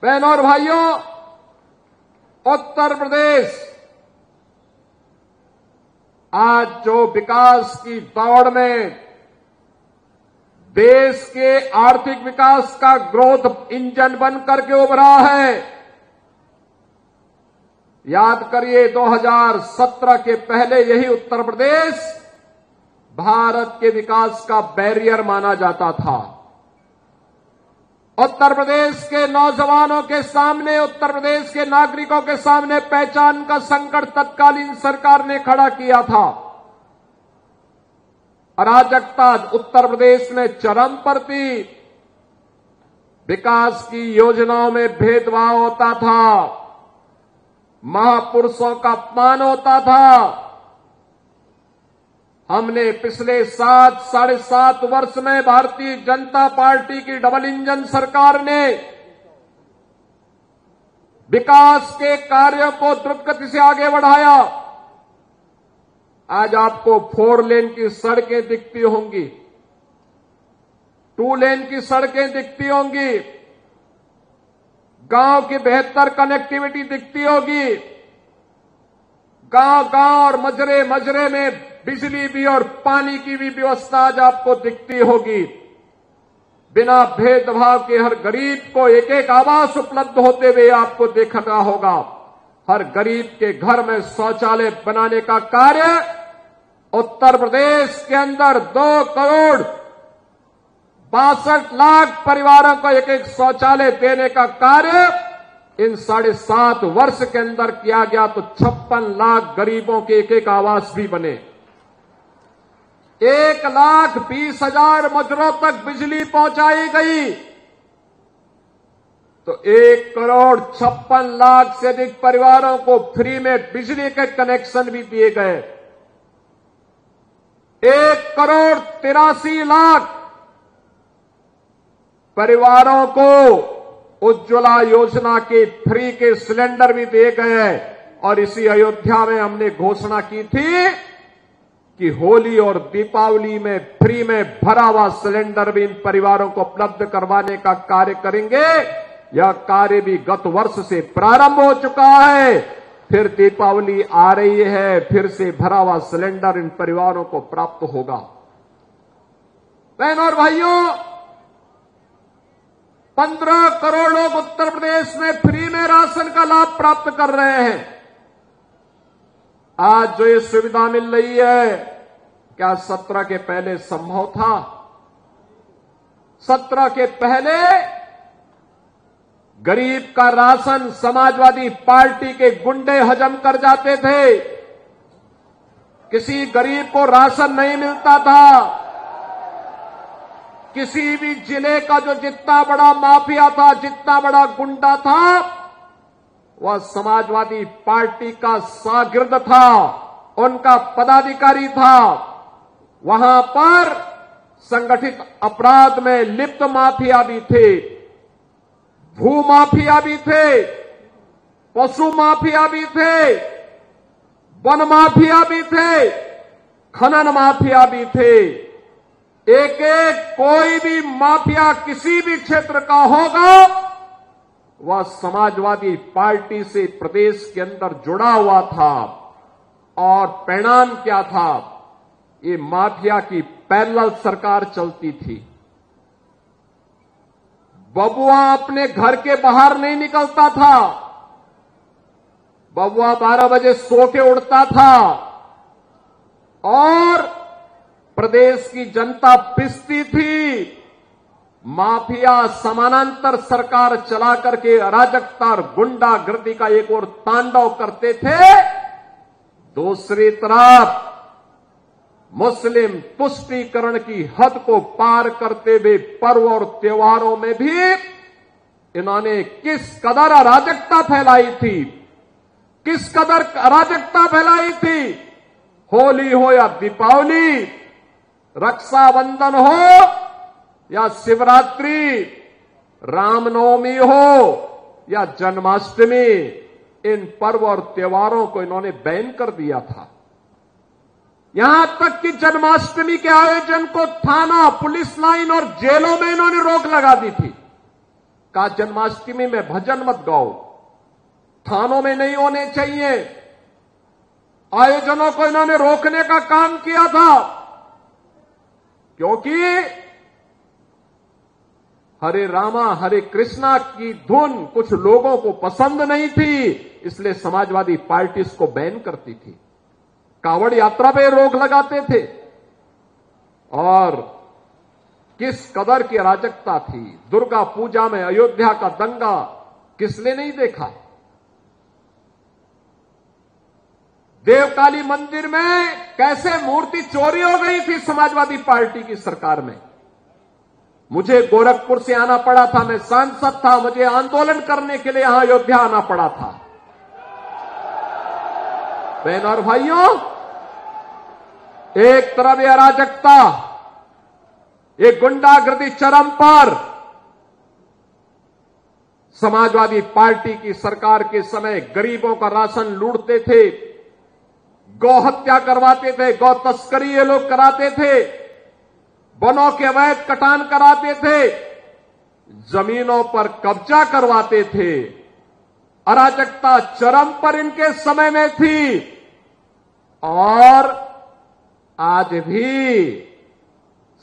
बहनों और भाइयों, उत्तर प्रदेश आज जो विकास की दौड़ में देश के आर्थिक विकास का ग्रोथ इंजन बन करके उभरा है। याद करिए 2017 के पहले यही उत्तर प्रदेश भारत के विकास का बैरियर माना जाता था। उत्तर प्रदेश के नौजवानों के सामने, उत्तर प्रदेश के नागरिकों के सामने पहचान का संकट तत्कालीन सरकार ने खड़ा किया था। अराजकता उत्तर प्रदेश में चरम पर थी। विकास की योजनाओं में भेदभाव होता था, महापुरुषों का अपमान होता था। हमने पिछले 7-7.5 वर्ष में भारतीय जनता पार्टी की डबल इंजन सरकार ने विकास के कार्यों को द्रुत गति से आगे बढ़ाया। आज आपको 4 लेन की सड़कें दिखती होंगी, 2 लेन की सड़कें दिखती होंगी, गांव की बेहतर कनेक्टिविटी दिखती होगी, गांव-गांव और मजरे में बिजली भी और पानी की भी व्यवस्था आज आपको दिखती होगी। बिना भेदभाव के हर गरीब को एक आवास उपलब्ध होते हुए आपको देखना होगा। हर गरीब के घर में शौचालय बनाने का कार्य उत्तर प्रदेश के अंदर 2 करोड़ 62 लाख परिवारों को एक शौचालय देने का कार्य इन 7.5 वर्ष के अंदर किया गया। तो 56 लाख गरीबों के एक आवास भी बने। 1,20,000 मजरों तक बिजली पहुंचाई गई। तो 1 करोड़ 56 लाख से अधिक परिवारों को फ्री में बिजली के कनेक्शन भी दिए गए। 1 करोड़ 83 लाख परिवारों को उज्ज्वला योजना के फ्री के सिलेंडर भी दिए गए। और इसी अयोध्या में हमने घोषणा की थी कि होली और दीपावली में फ्री में भरा हुआ सिलेंडर भी इन परिवारों को उपलब्ध करवाने का कार्य करेंगे। यह कार्य भी गत वर्ष से प्रारंभ हो चुका है। फिर दीपावली आ रही है, फिर से भरा हुआ सिलेंडर इन परिवारों को प्राप्त होगा। बहनों और भाइयों, 15 करोड़ लोग उत्तर प्रदेश में फ्री में राशन का लाभ प्राप्त कर रहे हैं। आज जो ये सुविधा मिल रही है, क्या 17 के पहले संभव था? 17 के पहले गरीब का राशन समाजवादी पार्टी के गुंडे हजम कर जाते थे। किसी गरीब को राशन नहीं मिलता था। किसी भी जिले का जो जितना बड़ा माफिया था, जितना बड़ा गुंडा था, वह समाजवादी पार्टी का शागिर्द था, उनका पदाधिकारी था। वहां पर संगठित अपराध में लिप्त माफिया भी थे, भू माफिया भी थे, पशु माफिया भी थे, वन माफिया भी थे, खनन माफिया भी थे। एक कोई भी माफिया किसी भी क्षेत्र का होगा, वह समाजवादी पार्टी से प्रदेश के अंदर जुड़ा हुआ था। और परिणाम क्या था? ये माफिया की पैरेलल सरकार चलती थी। बबुआ अपने घर के बाहर नहीं निकलता था। बबुआ 12 बजे सो के उड़ता था और प्रदेश की जनता पिसती थी। माफिया समानांतर सरकार चला करके अराजकता और गुंडागर्दी का एक और तांडव करते थे। दूसरी तरफ मुस्लिम तुष्टीकरण की हद को पार करते हुए पर्व और त्योहारों में भी इन्होंने किस कदर अराजकता फैलाई थी, किस कदर अराजकता फैलाई थी। होली हो या दीपावली, रक्षाबंधन हो या शिवरात्रि, रामनवमी हो या जन्माष्टमी, इन पर्व और त्योहारों को इन्होंने बैन कर दिया था। यहां तक कि जन्माष्टमी के आयोजन को थाना, पुलिस लाइन और जेलों में इन्होंने रोक लगा दी थी। कहा जन्माष्टमी में भजन मत गाओ, थानों में नहीं होने चाहिए। आयोजनों को इन्होंने रोकने का काम किया था, क्योंकि हरे रामा हरे कृष्णा की धुन कुछ लोगों को पसंद नहीं थी, इसलिए समाजवादी पार्टी इसको बैन करती थी, कांवड़ यात्रा पे रोक लगाते थे। और किस कदर की अराजकता थी। दुर्गा पूजा में अयोध्या का दंगा किसने नहीं देखा। देवकाली मंदिर में कैसे मूर्ति चोरी हो गई थी समाजवादी पार्टी की सरकार में। मुझे गोरखपुर से आना पड़ा था, मैं सांसद था, मुझे आंदोलन करने के लिए यहां अयोध्या आना पड़ा था। बहन और भाइयों, एक तरफ ये अराजकता, ये गुंडागर्दी चरम पर। समाजवादी पार्टी की सरकार के समय गरीबों का राशन लूटते थे, गौ हत्या करवाते थे, गौ तस्करी ये लोग कराते थे, वनों के अवैध कटान कराते थे, जमीनों पर कब्जा करवाते थे। अराजकता चरम पर इनके समय में थी। और आज भी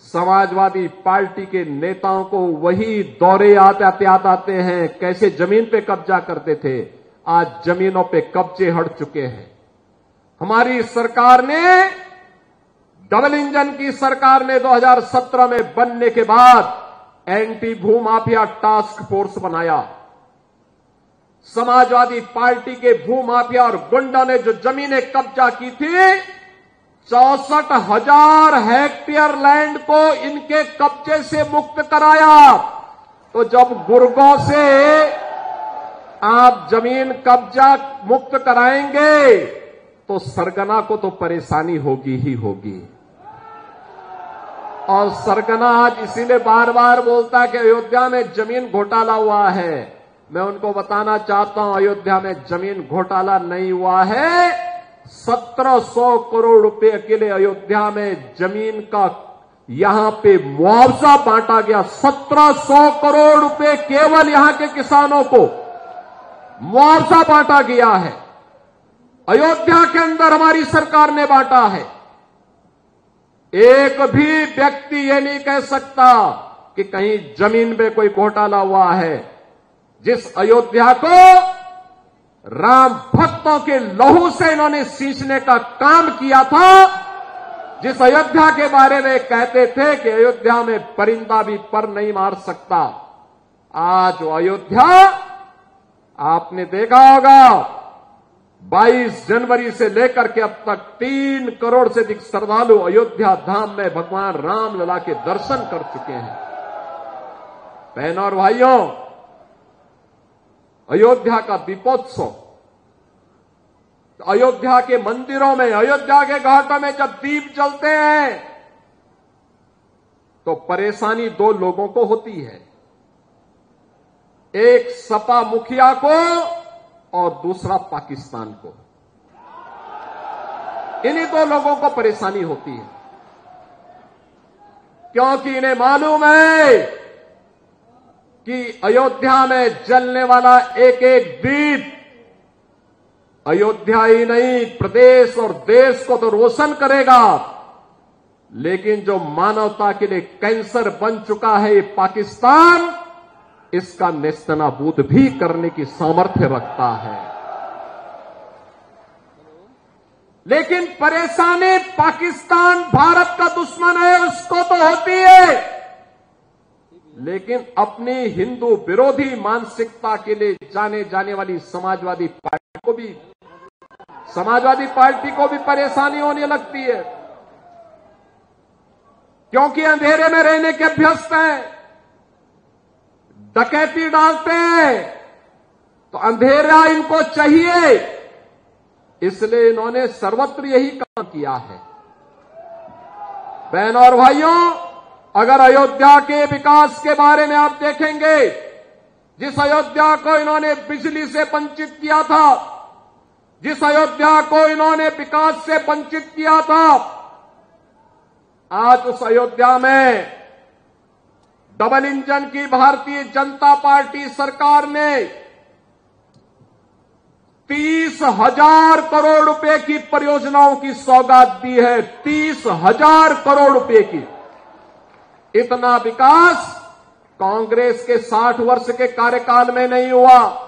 समाजवादी पार्टी के नेताओं को वही दौरे आते हैं, कैसे जमीन पे कब्जा करते थे। आज जमीनों पे कब्जे हट चुके हैं। हमारी सरकार ने, डबल इंजन की सरकार ने 2017 में बनने के बाद एंटी भूमाफिया टास्क फोर्स बनाया। समाजवादी पार्टी के भूमाफिया और गुंडा ने जो जमीनें कब्जा की थी, 64,000 हेक्टेयर लैंड को इनके कब्जे से मुक्त कराया। तो जब गुर्गों से आप जमीन कब्जा मुक्त कराएंगे तो सरगना को तो परेशानी होगी ही होगी। और सरगना आज इसीलिए बार बार बोलता है कि अयोध्या में जमीन घोटाला हुआ है। मैं उनको बताना चाहता हूं, अयोध्या में जमीन घोटाला नहीं हुआ है। 1700 करोड़ रुपए अकेले अयोध्या में जमीन का यहां पे मुआवजा बांटा गया। 1700 करोड़ रुपए केवल यहां के किसानों को मुआवजा बांटा गया है। अयोध्या के अंदर हमारी सरकार ने बांटा है। एक भी व्यक्ति ये नहीं कह सकता कि कहीं जमीन पे कोई घोटाला हुआ है। जिस अयोध्या को राम भक्तों के लहू से इन्होंने सींचने का काम किया था, जिस अयोध्या के बारे में कहते थे कि अयोध्या में परिंदा भी पर नहीं मार सकता, आज वो अयोध्या आपने देखा होगा 22 जनवरी से लेकर के अब तक 3 करोड़ से अधिक श्रद्धालु अयोध्या धाम में भगवान रामलला के दर्शन कर चुके हैं। बहनों और भाइयों, अयोध्या का दीपोत्सव, अयोध्या के मंदिरों में, अयोध्या के घाटों में जब दीप जलते हैं तो परेशानी 2 लोगों को होती है, एक सपा मुखिया को और दूसरा पाकिस्तान को। इन्हीं 2 लोगों को परेशानी होती है, क्योंकि इन्हें मालूम है कि अयोध्या में जलने वाला एक एक दीप अयोध्या ही नहीं प्रदेश और देश को तो रोशन करेगा, लेकिन जो मानवता के लिए कैंसर बन चुका है ये पाकिस्तान, इसका नेस्तनाबूद भी करने की सामर्थ्य रखता है। लेकिन परेशानी पाकिस्तान भारत का दुश्मन है उसको तो होती है, लेकिन अपनी हिंदू विरोधी मानसिकता के लिए जाने जाने वाली समाजवादी पार्टी को भी परेशानी होने लगती है, क्योंकि अंधेरे में रहने के अभ्यस्त हैं, डकैती डालते हैं, तो अंधेरा इनको चाहिए, इसलिए इन्होंने सर्वत्र यही काम किया है। बहनों और भाइयों, अगर अयोध्या के विकास के बारे में आप देखेंगे, जिस अयोध्या को इन्होंने बिजली से वंचित किया था, जिस अयोध्या को इन्होंने विकास से वंचित किया था, आज उस अयोध्या में डबल इंजन की भारतीय जनता पार्टी सरकार ने 30,000 करोड़ रुपए की परियोजनाओं की सौगात दी है। 30,000 करोड़ रुपए की। इतना विकास कांग्रेस के 60 वर्ष के कार्यकाल में नहीं हुआ।